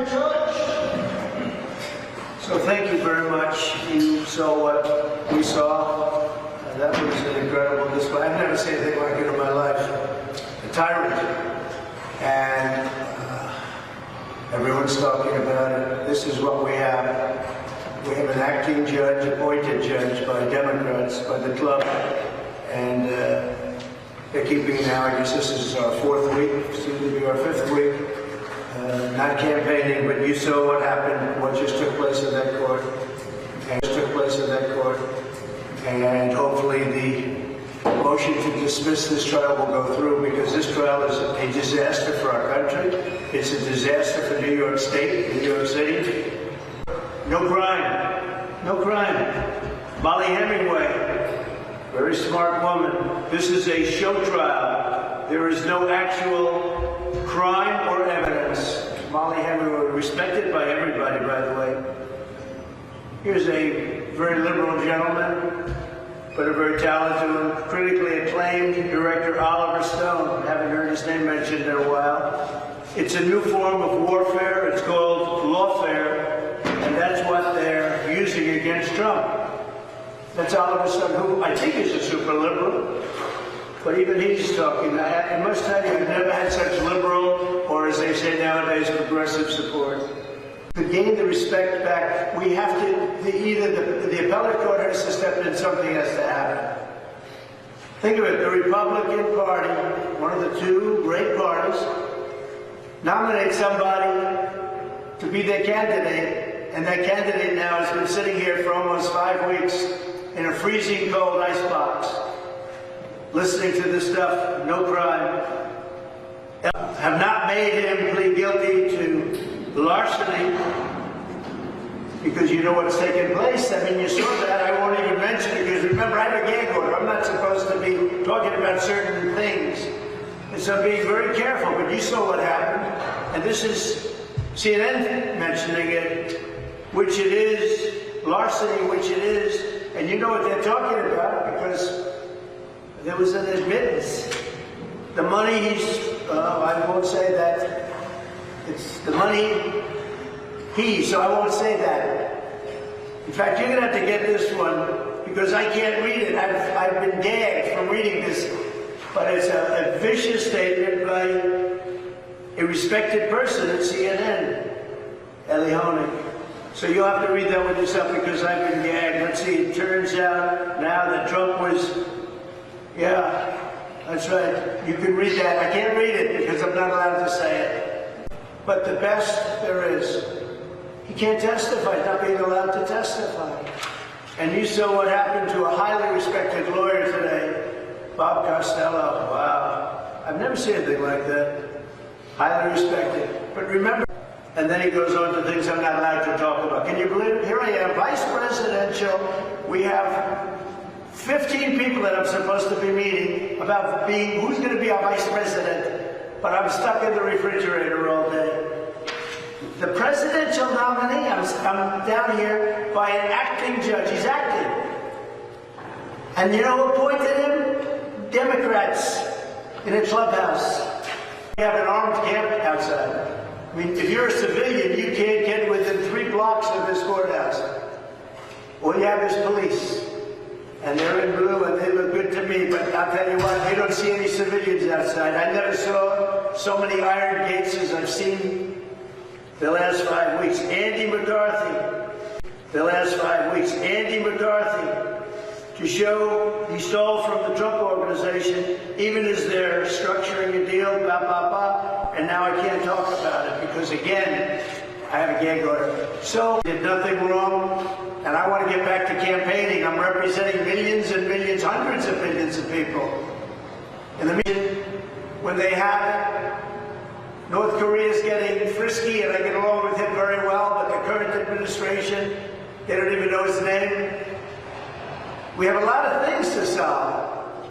the judge. So thank you very much. You saw what we saw. That was an incredible display. I've never seen anything like it in my life. A tyrant. And everyone's talking about it. This is what we have. We have an acting judge, appointed judge by Democrats, by the club. And they're keeping now, I guess this is our 4th week, soon to be our 5th week. Not campaigning, but you saw what happened, what just took place in that court. And hopefully the motion to dismiss this trial will go through, because this trial is a disaster for our country. It's a disaster for New York State, New York City. No crime. No crime. Molly Hemingway, very smart woman. This is a show trial. There is no actual crime or evidence. Molly Hemingway, respected by everybody, by the way. Here's a very liberal gentleman, but a very talented one, critically acclaimed director, Oliver Stone. Haven't heard his name mentioned in a while. It's a new form of warfare. It's called lawfare, and that's what they're using against Trump. That's Oliver Stone, who I think is a super liberal, but even he's talking. I must tell you, I've never had such liberal, or as they say nowadays, progressive support. To gain the respect back, we have to, either the appellate court has to step in, something has to happen. Think of it, the Republican Party, one of the two great parties, nominate somebody to be their candidate, and that candidate now has been sitting here for almost 5 weeks in a freezing cold icebox, listening to this stuff, no crime. Have not made him plead guilty to larceny, because you know what's taking place. I mean, you saw that. I won't even mention it, because remember, I have a gag order. I'm not supposed to be talking about certain things. And so I'm being very careful, but you saw what happened. And this is CNN mentioning it, which it is, larceny, which it is. And you know what they're talking about, because there was an admittance. The money I won't say that. It's the money so I won't say that. In fact, you're going to have to get this one, because I can't read it. I've been gagged from reading this. But it's a vicious statement by a respected person at CNN, Ellie Honig. So you'll have to read that one yourself, because I've been gagged. Let's see, it turns out now that Trump was, yeah, that's right. You can read that. I can't read it because I'm not allowed to say it. But the best there is, he can't testify, not being allowed to testify. And you saw what happened to a highly respected lawyer today, Bob Costello. Wow. I've never seen anything like that. Highly respected. But remember, and then he goes on to things I'm not allowed to talk about. Can you believe it? Here I am, vice presidential. We have 15 people that I'm supposed to be meeting about who's going to be our vice president. But I'm stuck in the refrigerator all day. The presidential nominee, I'm down here by an acting judge. He's acting. And you know who appointed him? Democrats in a clubhouse. We have an armed camp outside. I mean, if you're a civilian, you can't get within 3 blocks of this courthouse. All you have is police. And they're in blue, and they look good to me, but I'll tell you what, you don't see any civilians outside. I never saw so many iron gates as I've seen the last 5 weeks. Andy McCarthy, to show he stole from the Trump organization, even as they're structuring a deal, blah, blah, blah, and now I can't talk about it, because again, I have a gag order. So, did nothing wrong. And I want to get back to campaigning. I'm representing millions and millions, hundreds of millions of people. In the meeting, when they have North Korea's getting frisky, and I get along with him very well, but the current administration, they don't even know his name. We have a lot of things to solve.